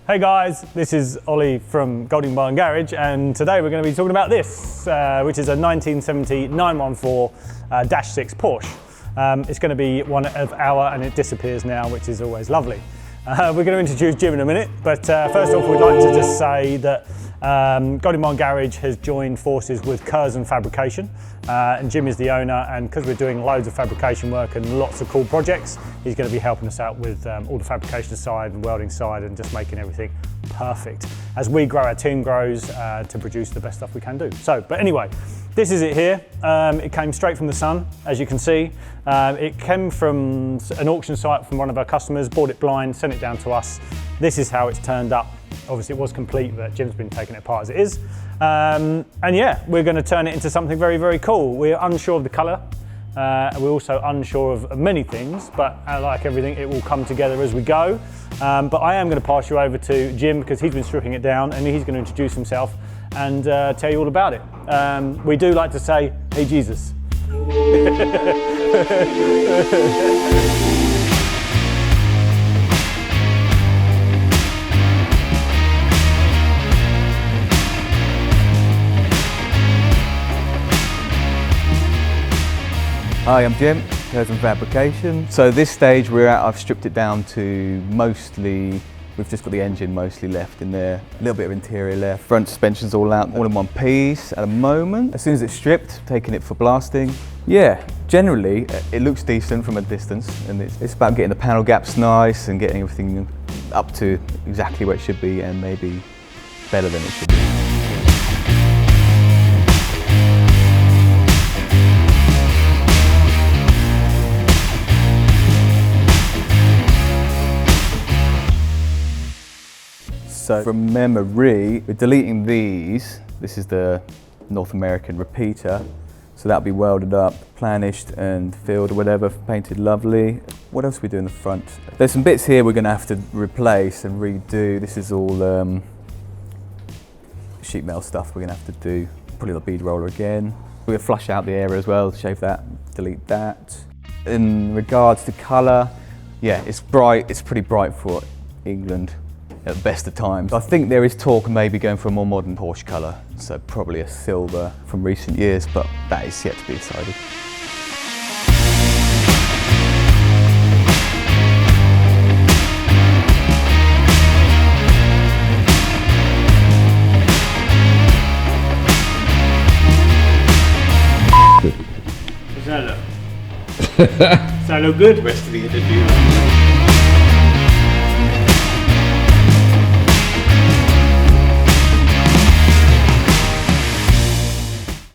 Hey guys, this is Ollie from Golding Barn Garage, and today we're going to be talking about this, which is a 1970 914-6 Porsche. It's going to be one of our, and it disappears now, which is always lovely. We're going to introduce Jim in a minute, but first off we'd like to just say that Golding Barn Garage has joined forces with Curzon Fabrication, and Jim is the owner, and because we're doing loads of fabrication work and lots of cool projects, he's going to be helping us out with all the fabrication side and welding side and just making everything perfect as we grow, our team grows to produce the best stuff we can do. But anyway, this is it here. It came straight from the sun, as you can see. It came from an auction site from one of our customers, bought it blind, sent it down to us. This is how it's turned up. Obviously it was complete, but Jim's been taking it apart as it is. And yeah, we're going to turn it into something very, very cool. We're unsure of the colour. We're also unsure of many things, but like everything, it will come together as we go. But I am going to pass you over to Jim because he's been stripping it down and he's going to introduce himself and tell you all about it. We do like to say, hey Jesus. Hi, I'm Jim, Curzon Fabrication. So this stage we're at, I've stripped it down to mostly, we've just got the engine mostly left in there, a little bit of interior left, front suspension's all out, all in one piece at the moment. As soon as it's stripped, taking it for blasting. Yeah, generally it looks decent from a distance, and it's about getting the panel gaps nice and getting everything up to exactly where it should be and maybe better than it should be. So from memory, we're deleting these. This is the North American repeater. So that'll be welded up, planished and filled or whatever, painted lovely. What else we do in the front? There's some bits here we're gonna have to replace and redo. This is all sheet metal stuff we're gonna have to do. Probably the bead roller again. We're gonna flush out the area as well, shave that, delete that. In regards to colour, yeah, it's bright, it's pretty bright for England. At the best of times. I think there is talk of maybe going for a more modern Porsche colour, so probably a silver from recent years, but that is yet to be decided. Does that look? Does that look good? Rest of the interview.